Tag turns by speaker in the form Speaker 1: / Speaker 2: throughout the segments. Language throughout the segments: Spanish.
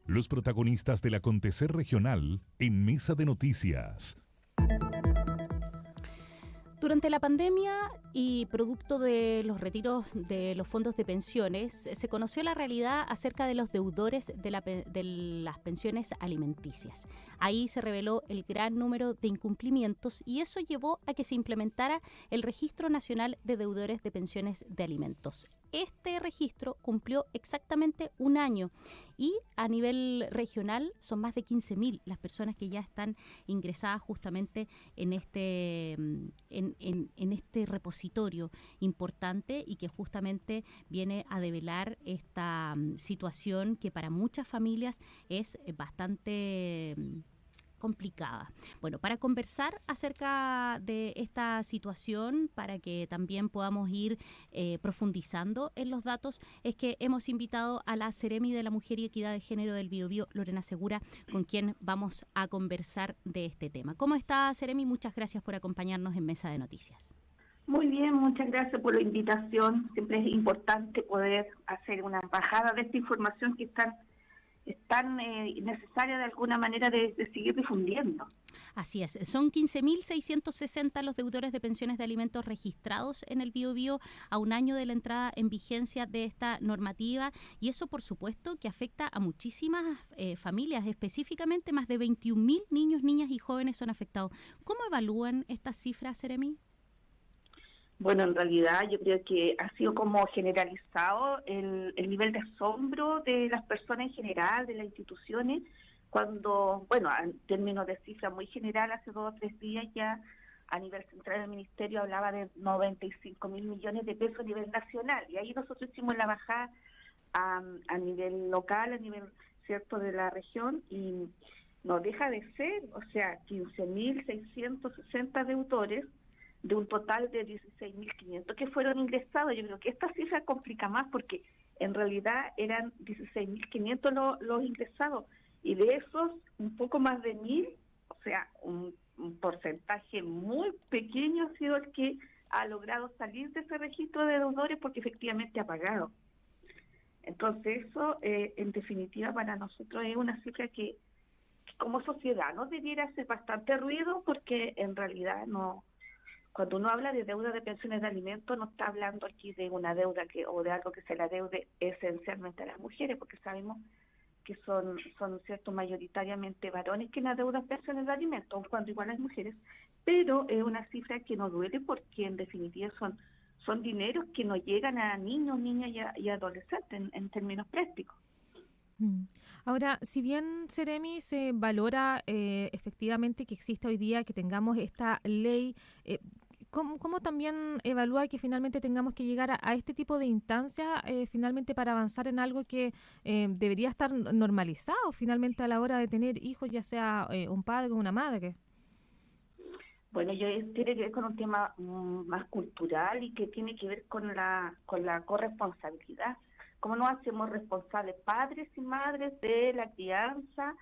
Speaker 1: Los protagonistas del acontecer regional en Mesa de Noticias.
Speaker 2: Durante la pandemia y producto de los retiros de los fondos de pensiones, se conoció la realidad acerca de los deudores de las pensiones alimenticias. Ahí se reveló el gran número de incumplimientos y eso llevó a que se implementara el Registro Nacional de Deudores de Pensiones de Alimentos. Este registro cumplió exactamente un año y a nivel regional son más de 15.000 las personas que ya están ingresadas justamente en este repositorio importante y que justamente viene a develar esta situación que para muchas familias es bastante complicada. Bueno, para conversar acerca de esta situación, para que también podamos ir profundizando en los datos, es que hemos invitado a la Seremi de la Mujer y Equidad de Género del Biobío, Lorena Segura, con quien vamos a conversar de este tema. ¿Cómo está, Seremi? Muchas gracias por acompañarnos en Mesa de Noticias.
Speaker 3: Muy bien, muchas gracias por la invitación. Siempre es importante poder hacer una bajada de esta información que es tan necesaria de alguna manera de seguir difundiendo.
Speaker 2: Así es, son 15.660 los deudores de pensiones de alimentos registrados en el Biobío a un año de la entrada en vigencia de esta normativa y eso por supuesto que afecta a muchísimas familias, específicamente más de 21.000 niños, niñas y jóvenes son afectados. ¿Cómo evalúan estas cifras, Seremi?
Speaker 3: Bueno, en realidad yo creo que ha sido como generalizado el nivel de asombro de las personas en general, de las instituciones, cuando, bueno, en términos de cifra muy general, hace 2 o 3 días ya a nivel central del Ministerio hablaba de 95.000 millones de pesos a nivel nacional, y ahí nosotros hicimos la bajada a nivel local, a nivel cierto de la región, y no deja de ser, o sea, 15.660 deudores, de un total de 16.500 que fueron ingresados. Yo creo que esta cifra complica más porque en realidad eran 16.500 los ingresados y de esos un poco más de 1.000, o sea, un porcentaje muy pequeño ha sido el que ha logrado salir de ese registro de deudores porque efectivamente ha pagado. Entonces eso en definitiva para nosotros es una cifra que como sociedad nos debiera hacer bastante ruido porque en realidad no. Cuando uno habla de deuda de pensiones de alimentos, no está hablando aquí de una deuda o de algo que se la deude esencialmente a las mujeres, porque sabemos que son cierto mayoritariamente varones que la deudan pensiones de alimentos, aun cuando igual las mujeres, pero es una cifra que nos duele porque en definitiva son dineros que no llegan a niños, niñas y adolescentes en términos prácticos.
Speaker 4: Ahora, si bien, Seremi, se valora efectivamente que exista hoy día, que tengamos esta ley, ¿cómo también evalúa que finalmente tengamos que llegar a este tipo de instancias finalmente para avanzar en algo que debería estar normalizado finalmente a la hora de tener hijos, ya sea un padre o una madre?
Speaker 3: Bueno, tiene que ver con un tema más cultural y que tiene que ver con la corresponsabilidad. ¿Cómo nos hacemos responsables padres y madres de la crianza,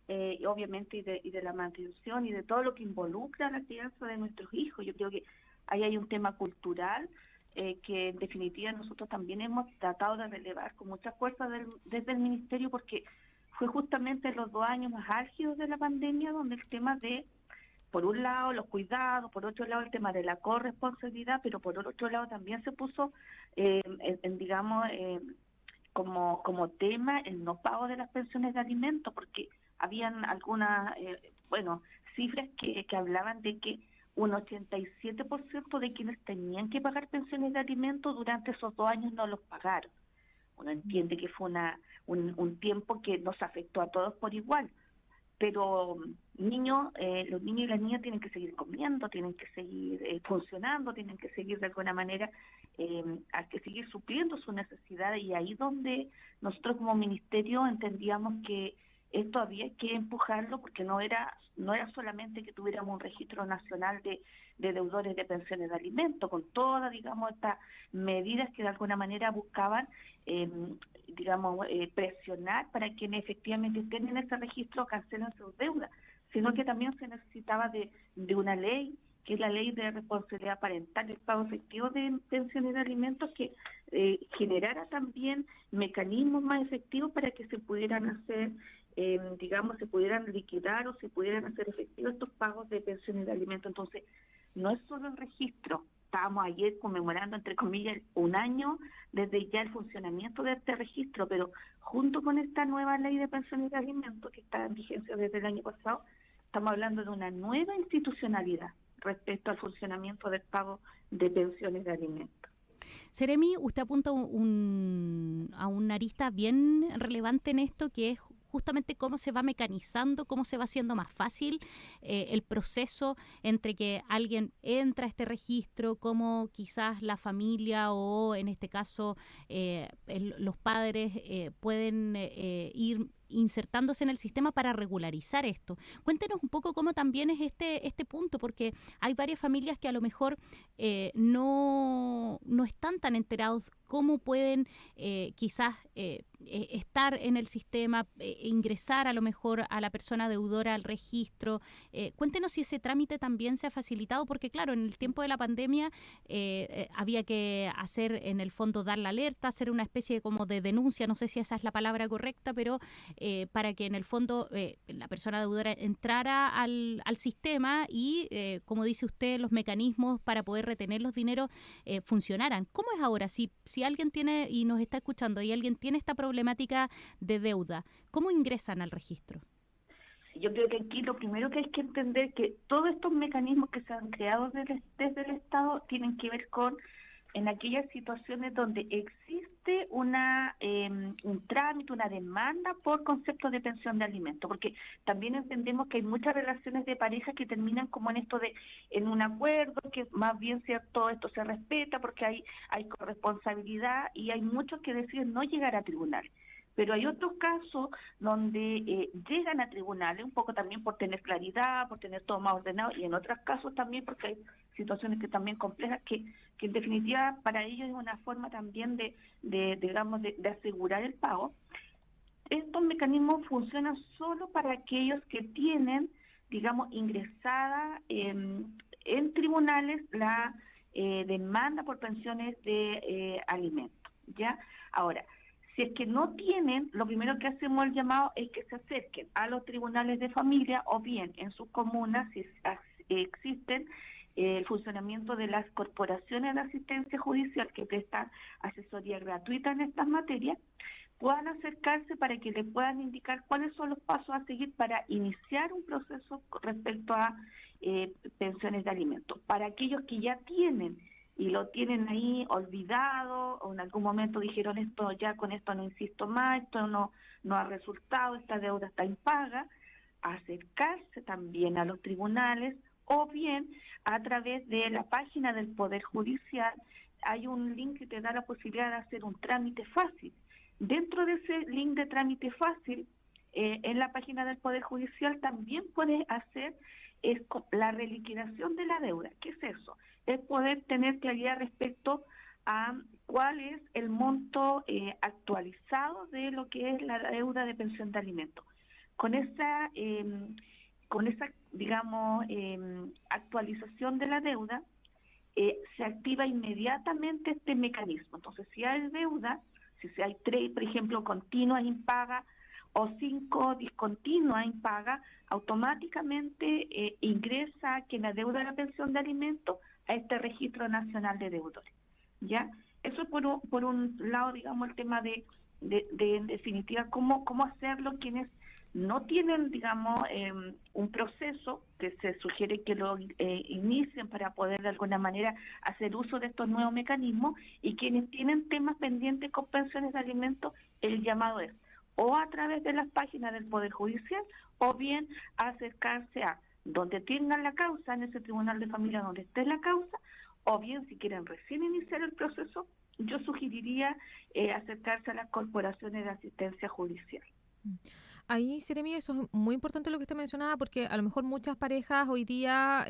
Speaker 3: y obviamente y de la mantención y de todo lo que involucra la crianza de nuestros hijos? Yo creo que ahí hay un tema cultural que en definitiva nosotros también hemos tratado de relevar con mucha fuerza desde el Ministerio porque fue justamente en los 2 años más álgidos de la pandemia donde el tema de, por un lado, los cuidados, por otro lado, el tema de la corresponsabilidad, pero por otro lado también se puso, como tema el no pago de las pensiones de alimentos, porque habían algunas, cifras que hablaban de que un 87% de quienes tenían que pagar pensiones de alimentos durante esos 2 años no los pagaron. Uno entiende que fue un tiempo que nos afectó a todos por igual, pero los niños y las niñas tienen que seguir comiendo, tienen que seguir funcionando, tienen que seguir de alguna manera, hay que seguir supliendo sus necesidades, y ahí donde nosotros como ministerio entendíamos que esto había que empujarlo porque no era solamente que tuviéramos un registro nacional de deudores de pensiones de alimentos, con todas, digamos, estas medidas que de alguna manera buscaban, presionar para quienes efectivamente estén en ese registro cancelen sus deudas, sino que también se necesitaba de una ley, que es la ley de responsabilidad parental, el pago efectivo de pensiones de alimentos, que generara también mecanismos más efectivos para que se pudieran hacer, digamos, se pudieran liquidar o se pudieran hacer efectivos estos pagos de pensiones de alimentos. Entonces, no es solo el registro. Estábamos ayer conmemorando, entre comillas, un año desde ya el funcionamiento de este registro, pero junto con esta nueva ley de pensiones de alimentos que está en vigencia desde el año pasado, estamos hablando de una nueva institucionalidad respecto al funcionamiento del pago de pensiones de alimentos.
Speaker 2: Seremi, usted apunta a una arista bien relevante en esto, que es justamente cómo se va mecanizando, cómo se va haciendo más fácil el proceso entre que alguien entra a este registro, cómo quizás la familia o en este caso los padres pueden ir insertándose en el sistema para regularizar esto. Cuéntenos un poco cómo también es este punto, porque hay varias familias que a lo mejor no están tan enterados cómo pueden quizás estar en el sistema, ingresar a lo mejor a la persona deudora al registro. Cuéntenos si ese trámite también se ha facilitado, porque claro, en el tiempo de la pandemia había que hacer, en el fondo, dar la alerta, hacer una especie como de denuncia, no sé si esa es la palabra correcta, pero para que en el fondo la persona deudora entrara al sistema y, como dice usted, los mecanismos para poder retener los dineros funcionaran. ¿Cómo es ahora? Si alguien tiene y nos está escuchando y alguien tiene esta problemática de deuda, ¿cómo ingresan al registro?
Speaker 3: Yo creo que aquí lo primero que hay que entender que todos estos mecanismos que se han creado desde el Estado tienen que ver con en aquellas situaciones donde existe un trámite, una demanda por concepto de pensión de alimentos, porque también entendemos que hay muchas relaciones de pareja que terminan como en un acuerdo, que más bien cierto esto se respeta porque hay corresponsabilidad y hay muchos que deciden no llegar a tribunal. Pero hay otros casos donde llegan a tribunales, un poco también por tener claridad, por tener todo más ordenado, y en otros casos también porque hay situaciones que también complejas, que en definitiva para ellos es una forma también de asegurar el pago. Estos mecanismos funcionan solo para aquellos que tienen, digamos, ingresada en tribunales la demanda por pensiones de alimentos, ¿ya? Ahora, si es que no tienen, lo primero que hacemos el llamado es que se acerquen a los tribunales de familia o bien en sus comunas, si existen el funcionamiento de las corporaciones de asistencia judicial que prestan asesoría gratuita en estas materias, puedan acercarse para que les puedan indicar cuáles son los pasos a seguir para iniciar un proceso respecto a pensiones de alimentos. Para aquellos que ya tienen y lo tienen ahí olvidado, o en algún momento dijeron esto ya con esto no insisto más, esto no ha resultado, esta deuda está impaga, acercarse también a los tribunales o bien a través de la página del Poder Judicial hay un link que te da la posibilidad de hacer un trámite fácil. Dentro de ese link de trámite fácil, en la página del Poder Judicial también puedes hacer la reliquidación de la deuda. ¿Qué es eso? Es poder tener claridad respecto a cuál es el monto actualizado de lo que es la deuda de pensión de alimentos. Con esa digamos, actualización de la deuda, se activa inmediatamente este mecanismo. Entonces, si hay deuda, si hay 3, por ejemplo, continuas impagas o 5 discontinuas impagas, automáticamente ingresa que la deuda de la pensión de alimentos a este registro nacional de deudores, ¿ya? Eso por un lado, digamos, el tema de en definitiva, cómo hacerlo quienes no tienen, digamos, un proceso que se sugiere que lo inicien para poder de alguna manera hacer uso de estos nuevos mecanismos, y quienes tienen temas pendientes con pensiones de alimentos, el llamado es o a través de las páginas del Poder Judicial o bien acercarse a donde tengan la causa, en ese tribunal de familia donde esté la causa, o bien si quieren recién iniciar el proceso, yo sugeriría acercarse a las corporaciones de asistencia judicial.
Speaker 4: Ahí, Seremi, eso es muy importante lo que usted mencionaba, porque a lo mejor muchas parejas hoy día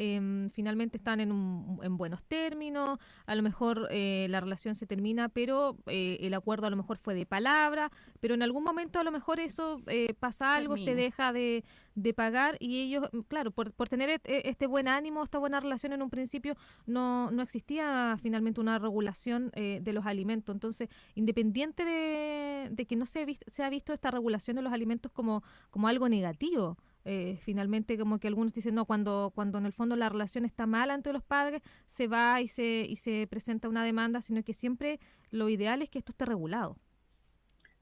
Speaker 4: finalmente están en buenos términos, a lo mejor la relación se termina, pero el acuerdo a lo mejor fue de palabra, pero en algún momento a lo mejor eso pasa algo, se
Speaker 2: Termina.
Speaker 4: deja de pagar y ellos, claro, por tener este buen ánimo, esta buena relación en un principio, no existía finalmente una regulación de los alimentos. Entonces, independiente de que no se ha visto esta regulación de los alimentos como algo negativo. Finalmente, como que algunos dicen, no, cuando en el fondo la relación está mal ante los padres, se va y se presenta una demanda, sino que siempre lo ideal es que esto esté regulado.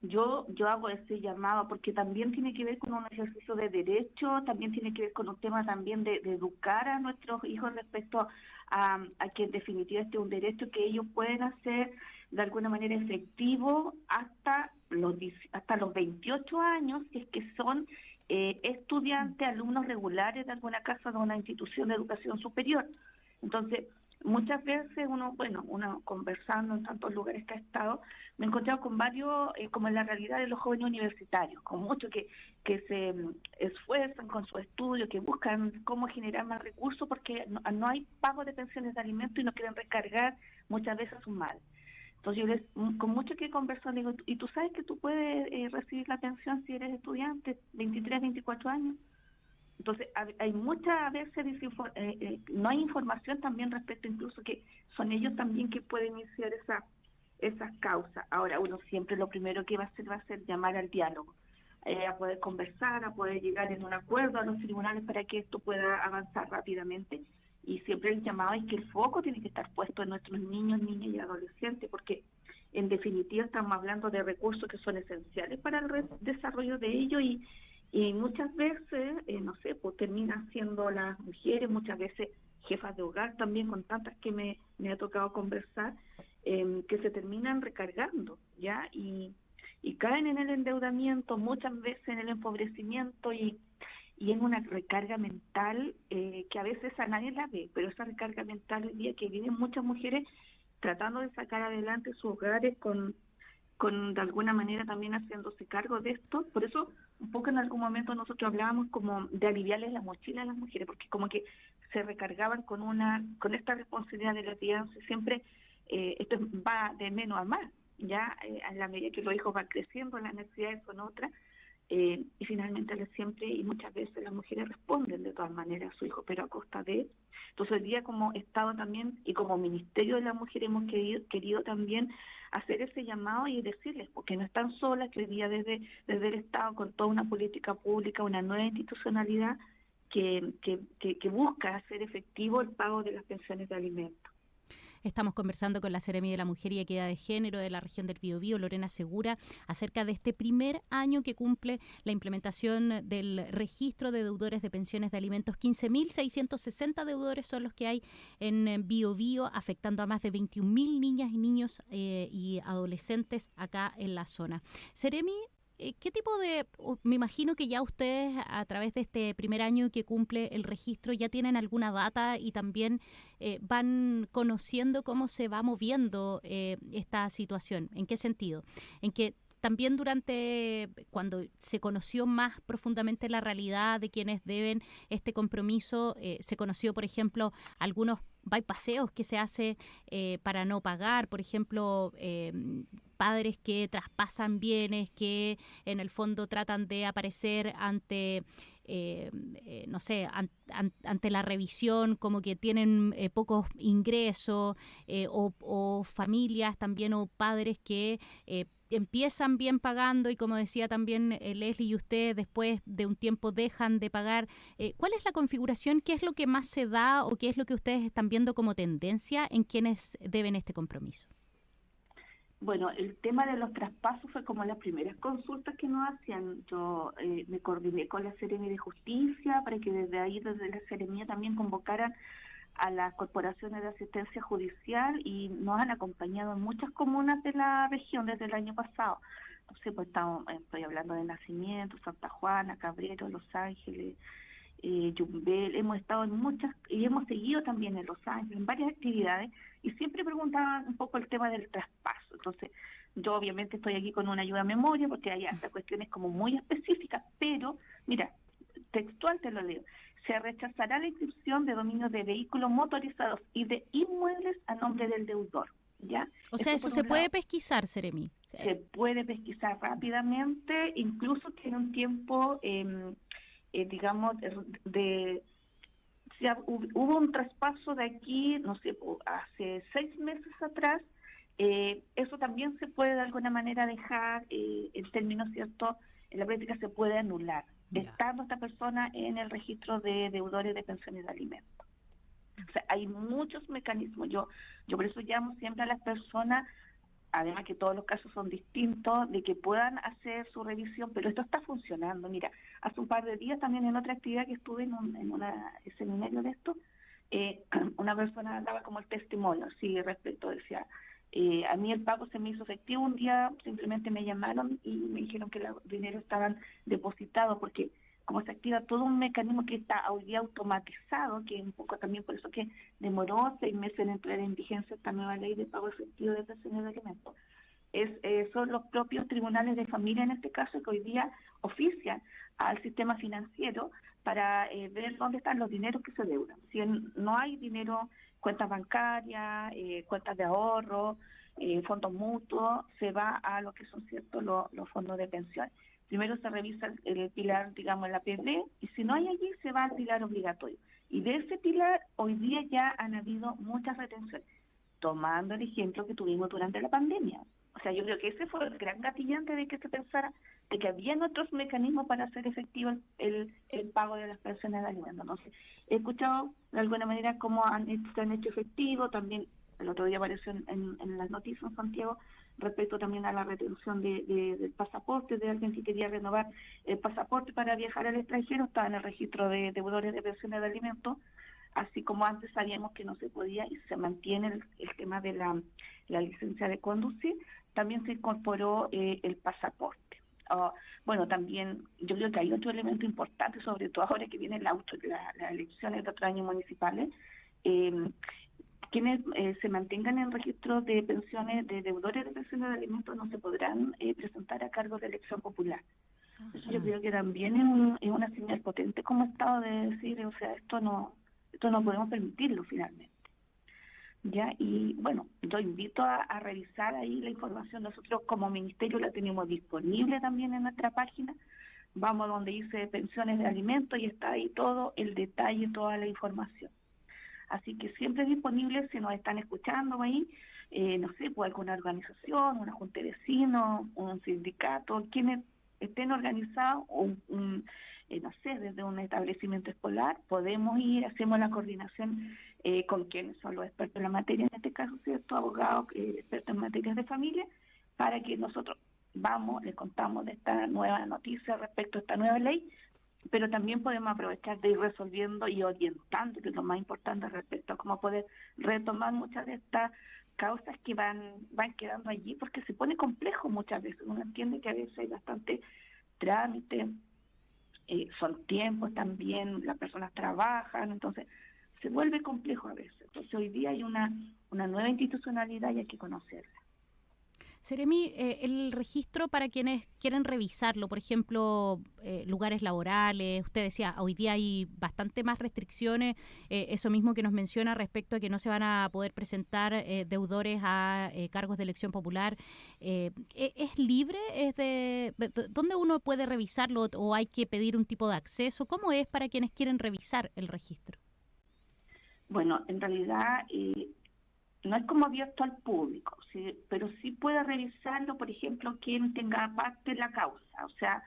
Speaker 3: Yo hago ese llamado porque también tiene que ver con un ejercicio de derecho, también tiene que ver con un tema también de educar a nuestros hijos respecto a que en definitiva este es un derecho que ellos pueden hacer de alguna manera efectivo hasta los 28 años, si es que son estudiantes, alumnos regulares de alguna casa de una institución de educación superior. Entonces, muchas veces uno conversando en tantos lugares que ha estado, me he encontrado con varios, como en la realidad de los jóvenes universitarios, con muchos que se esfuerzan con su estudio, que buscan cómo generar más recursos porque no hay pago de pensiones de alimentos y no quieren recargar muchas veces sus madres. Entonces con mucho que conversar, digo, ¿y tú sabes que tú puedes recibir la pensión si eres estudiante, 23, 24 años? Entonces, hay muchas veces no hay información también respecto incluso que son ellos también que pueden iniciar esas causas. Ahora, uno siempre lo primero que va a hacer llamar al diálogo, a poder conversar, a poder llegar en un acuerdo a los tribunales para que esto pueda avanzar rápidamente. Y siempre el llamado es que el foco tiene que estar puesto en nuestros niños, niñas y adolescentes, porque en definitiva estamos hablando de recursos que son esenciales para el desarrollo de ellos y muchas veces, pues terminan siendo las mujeres, muchas veces jefas de hogar también, con tantas que me ha tocado conversar, que se terminan recargando, ¿ya? Y caen en el endeudamiento, muchas veces en el empobrecimiento y en una recarga mental que a veces a nadie la ve, pero esa recarga mental hoy día que viven muchas mujeres tratando de sacar adelante sus hogares con de alguna manera también haciéndose cargo de esto. Por eso un poco en algún momento nosotros hablábamos como de aliviarles la mochila a las mujeres, porque como que se recargaban con esta responsabilidad de la crianza. Siempre esto va de menos a más, ya a la medida que los hijos van creciendo, las necesidades son otras, y finalmente siempre y muchas veces las mujeres responden de todas maneras a su hijo, pero a costa de. Entonces hoy día como Estado también y como Ministerio de la Mujer hemos querido también hacer ese llamado y decirles, porque no están solas, que hoy día desde el Estado con toda una política pública, una nueva institucionalidad que busca hacer efectivo el pago de las pensiones de alimentos.
Speaker 2: Estamos conversando con la Seremi de la Mujer y Equidad de Género de la región del Biobío, Lorena Segura, acerca de este primer año que cumple la implementación del registro de deudores de pensiones de alimentos. 15.660 deudores son los que hay en Biobío, afectando a más de 21.000 niñas y niños y adolescentes acá en la zona. Seremi, ¿qué tipo me imagino que ya ustedes a través de este primer año que cumple el registro ya tienen alguna data y también van conociendo cómo se va moviendo esta situación? ¿En qué sentido? En que también cuando se conoció más profundamente la realidad de quienes deben este compromiso, se conoció, por ejemplo, algunos bypaseos que se hace para no pagar, por ejemplo, padres que traspasan bienes, que en el fondo tratan de aparecer ante ante la revisión como que tienen pocos ingresos, o familias también o padres que empiezan bien pagando y, como decía también Leslie y usted, después de un tiempo dejan de pagar. ¿Cuál es la configuración? ¿Qué es lo que más se da o qué es lo que ustedes están viendo como tendencia en quienes deben este compromiso?
Speaker 3: Bueno, el tema de los traspasos fue como las primeras consultas que nos hacían. Yo me coordiné con la Seremi de Justicia para que desde la Seremía también convocaran a las corporaciones de asistencia judicial y nos han acompañado en muchas comunas de la región desde el año pasado. Entonces, pues estoy hablando de Nacimiento, Santa Juana, Cabrero, Los Ángeles, Yumbel. Hemos estado en muchas y hemos seguido también en Los Ángeles, en varias actividades, y siempre preguntaban un poco el tema del traspaso. Entonces, yo obviamente estoy aquí con una ayuda a memoria porque hay hasta cuestiones como muy específicas, pero te lo leo. Se rechazará la inscripción de dominio de vehículos motorizados y de inmuebles a nombre del deudor, ¿ya?
Speaker 2: O sea,
Speaker 3: Esto
Speaker 2: eso
Speaker 3: por
Speaker 2: se
Speaker 3: un
Speaker 2: puede
Speaker 3: lado.
Speaker 2: pesquisar, Seremi.
Speaker 3: Se puede pesquisar rápidamente, incluso tiene un tiempo, digamos, hubo un traspaso de aquí, no sé, hace 6 meses atrás. Eso también se puede de alguna manera dejar, en términos, ¿cierto? En la práctica se puede anular, estando esta persona en el registro de deudores de pensiones de alimentos. O sea, hay muchos mecanismos. Yo por eso llamo siempre a las personas, además que todos los casos son distintos, de que puedan hacer su revisión, pero esto está funcionando. Mira, hace un par de días también en otra actividad que estuve en un seminario de esto, una persona daba como el testimonio, sí, respecto, decía, a mí el pago se me hizo efectivo un día, simplemente me llamaron y me dijeron que los dineros estaban depositados, porque como se activa todo un mecanismo que está hoy día automatizado, que un poco también por eso que demoró 6 meses en entrar en vigencia esta nueva ley de pago efectivo de pensiones de alimentos. Son los propios tribunales de familia, en este caso, que hoy día ofician al sistema financiero para ver dónde están los dineros que se deudan. Si no hay dinero, cuentas bancarias, cuentas de ahorro, fondos mutuos, se va a lo que son ciertos los fondos de pensión. Primero se revisa el pilar, digamos, la APB, y si no hay allí, se va al pilar obligatorio. Y de ese pilar, hoy día ya han habido muchas retenciones, tomando el ejemplo que tuvimos durante la pandemia. O sea, yo creo que ese fue el gran gatillante de que se pensara de que habían otros mecanismos para hacer efectivo el pago de las pensiones de alimentos. Entonces, he escuchado de alguna manera cómo se han hecho efectivo, también el otro día apareció en las noticias en Santiago, respecto también a la retención del pasaporte de alguien que quería renovar el pasaporte para viajar al extranjero, estaba en el registro de deudores de pensiones de alimentos, así como antes sabíamos que no se podía y se mantiene el tema de la licencia de conducir, también se incorporó el pasaporte. Bueno, también yo creo que hay otro elemento importante, sobre todo ahora que vienen las elecciones de otros años municipales, quienes se mantengan en registro de pensiones de deudores de pensiones de alimentos no se podrán presentar a cargo de elección popular. Eso yo creo que también es una señal potente como Estado de decir, o sea, esto no podemos permitirlo finalmente. Ya, y bueno, yo invito a revisar ahí la información. Nosotros como ministerio la tenemos disponible también en nuestra página. Vamos donde dice pensiones de alimentos y está ahí todo el detalle, toda la información. Así que siempre es disponible si nos están escuchando ahí, no sé, pues alguna organización, una junta de vecinos, un sindicato, quienes estén organizados, no sé, desde un establecimiento escolar, podemos ir, hacemos la coordinación con quienes son los expertos en la materia, en este caso, ¿cierto? Abogados, expertos en materias de familia, para que nosotros les contamos de esta nueva noticia respecto a esta nueva ley, pero también podemos aprovechar de ir resolviendo y orientando, que es lo más importante respecto a cómo poder retomar muchas de estas causas que van quedando allí, porque se pone complejo muchas veces. Uno entiende que a veces hay bastante trámite, son tiempos también, las personas trabajan, entonces se vuelve complejo a veces. Entonces hoy día hay una nueva institucionalidad y hay que conocerla.
Speaker 2: Seremi, el registro para quienes quieren revisarlo, por ejemplo, lugares laborales, usted decía, hoy día hay bastante más restricciones, eso mismo que nos menciona respecto a que no se van a poder presentar deudores a cargos de elección popular. ¿Es libre? ¿Dónde uno puede revisarlo o hay que pedir un tipo de acceso? ¿Cómo es para quienes quieren revisar el registro?
Speaker 3: Bueno, en realidad no es como abierto al público, ¿sí? Pero sí puede revisarlo, por ejemplo, quien tenga parte en la causa. O sea,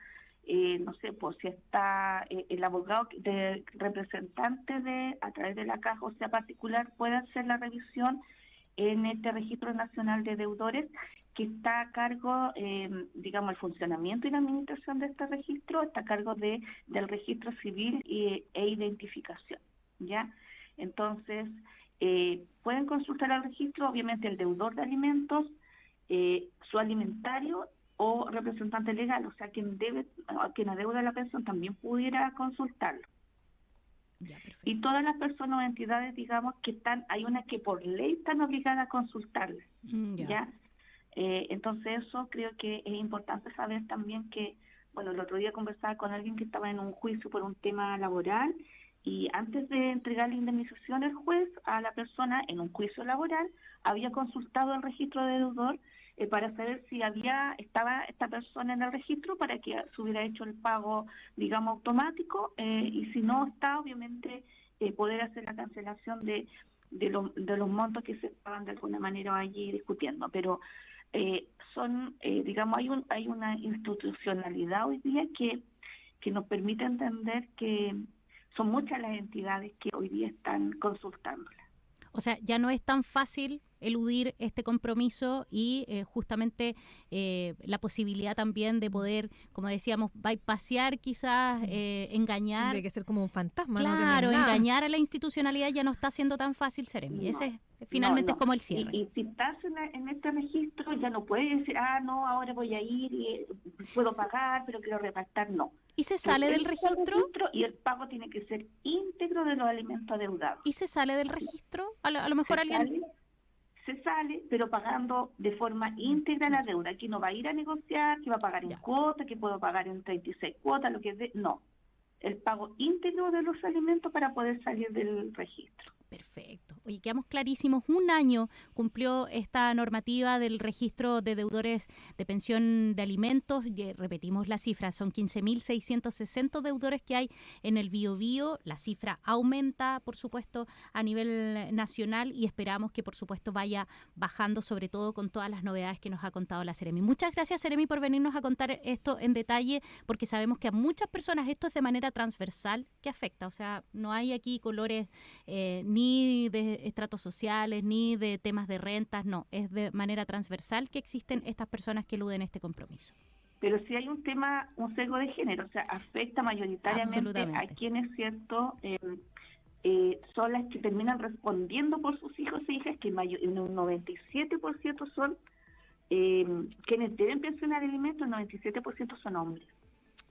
Speaker 3: no sé, pues si está el abogado de representante a través de la caja, o sea, particular, puede hacer la revisión en este Registro Nacional de Deudores, que está a cargo, digamos, el funcionamiento y la administración de este registro, está a cargo del registro civil e identificación, ¿ya? Entonces, pueden consultar al registro, obviamente el deudor de alimentos, su alimentario o representante legal, o sea, quien adeuda la pensión también pudiera consultarlo.
Speaker 2: Ya, perfecto.
Speaker 3: Y todas las personas o entidades, digamos, hay unas que por ley están obligadas a consultarlas, ¿ya? Entonces eso creo que es importante saber también que, bueno, el otro día conversaba con alguien que estaba en un juicio por un tema laboral y antes de entregar la indemnización el juez a la persona en un juicio laboral había consultado el registro de deudor para saber si estaba esta persona en el registro para que se hubiera hecho el pago, digamos, automático y si no está, obviamente, poder hacer la cancelación de los montos que se estaban de alguna manera allí discutiendo. Pero digamos, hay una institucionalidad hoy día que nos permite entender que son muchas las entidades que hoy día están consultándola.
Speaker 2: O sea, ya no es tan fácil eludir este compromiso y justamente la posibilidad también de poder, como decíamos, bypassear quizás, engañar.
Speaker 4: Tendría que ser como un fantasma.
Speaker 2: Claro,
Speaker 4: ¿no?
Speaker 2: engañar a la institucionalidad ya no está siendo tan fácil, Seremi. Ese finalmente es como el cierre.
Speaker 3: Y si estás en este registro ya no puedes decir, no, ahora voy a ir y puedo pagar, pero quiero repactar, no.
Speaker 2: ¿Y se sale del registro?
Speaker 3: Y el pago tiene que ser íntegro de los alimentos adeudados.
Speaker 2: ¿Y se sale del registro? A lo mejor alguien...
Speaker 3: Se sale, pero pagando de forma íntegra la deuda. Aquí no va a ir a negociar, que va a pagar en cuota, que puedo pagar en 36 cuotas, lo que es no. El pago íntegro de los alimentos para poder salir del registro.
Speaker 2: Perfecto. Oye, quedamos clarísimos. 1 año cumplió esta normativa del registro de deudores de pensión de alimentos. Repetimos la cifra, son 15.660 deudores que hay en el Biobío. La cifra aumenta, por supuesto, a nivel nacional y esperamos que, por supuesto, vaya bajando, sobre todo con todas las novedades que nos ha contado la Seremi. Muchas gracias, Seremi, por venirnos a contar esto en detalle, porque sabemos que a muchas personas esto es de manera transversal que afecta. O sea, no hay aquí colores ni de estratos sociales, ni de temas de rentas, no, es de manera transversal que existen estas personas que eluden este compromiso.
Speaker 3: Pero sí hay un sesgo de género, o sea, afecta mayoritariamente a quienes, ¿cierto?, son las que terminan respondiendo por sus hijos e hijas, que en un 97% son quienes deben pensionar alimentos, el 97% son hombres.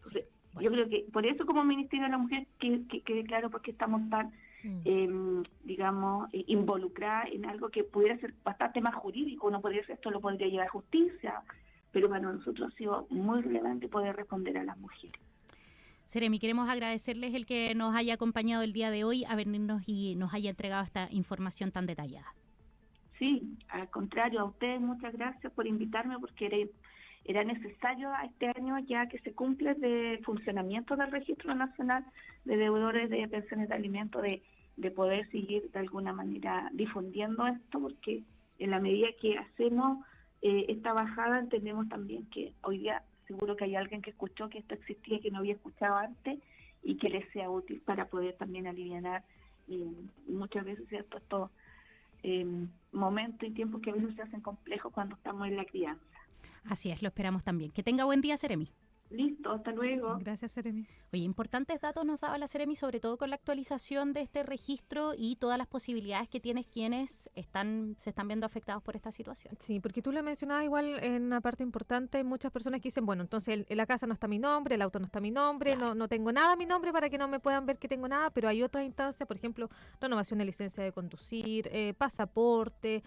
Speaker 3: Sí, bueno. Yo creo que por eso como Ministerio de la Mujer que quede claro por qué estamos tan digamos, involucrada en algo que pudiera ser bastante más jurídico. Uno podría decir, esto lo podría llevar a justicia, pero para nosotros ha sido muy relevante poder responder a las mujeres.
Speaker 2: Seremi, queremos agradecerles el que nos haya acompañado el día de hoy a venirnos y nos haya entregado esta información tan detallada.
Speaker 3: Sí, al contrario, a ustedes muchas gracias por invitarme, porque era necesario a este año ya que se cumple de funcionamiento del Registro Nacional de Deudores de Pensiones de Alimentos, de poder seguir de alguna manera difundiendo esto, porque en la medida que hacemos esta bajada entendemos también que hoy día seguro que hay alguien que escuchó que esto existía, que no había escuchado antes y que les sea útil para poder también alivianar muchas veces, ¿cierto?, estos momentos y tiempos que a veces se hacen complejos cuando estamos en la crianza.
Speaker 2: Así es, lo esperamos también. Que tenga buen día, Seremi.
Speaker 3: Listo, hasta luego.
Speaker 4: Gracias, Seremi.
Speaker 2: Oye, importantes datos nos daba la Seremi, sobre todo con la actualización de este registro y todas las posibilidades que tienen quienes se están viendo afectados por esta situación.
Speaker 4: Sí, porque tú le mencionabas igual en una parte importante, hay muchas personas que dicen, bueno, entonces la casa no está a mi nombre, el auto no está a mi nombre, claro, no tengo nada a mi nombre para que no me puedan ver que tengo nada, pero hay otras instancias, por ejemplo, renovación de licencia de conducir, pasaporte,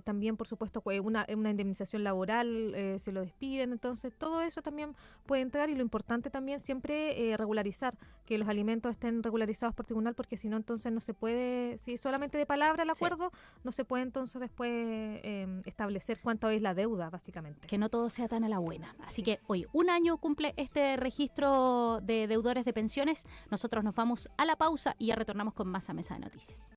Speaker 4: también, por supuesto, una indemnización laboral, se lo despiden, entonces todo eso también puede entrar y lo importante también siempre regularizar, que los alimentos estén regularizados por tribunal, porque si no entonces no se puede, si solamente de palabra el acuerdo, no se puede entonces después establecer cuánto es la deuda, básicamente.
Speaker 2: Que no todo sea tan a la buena. Así que hoy 1 año cumple este registro de deudores de pensiones. Nosotros nos vamos a la pausa y ya retornamos con más a Mesa de Noticias.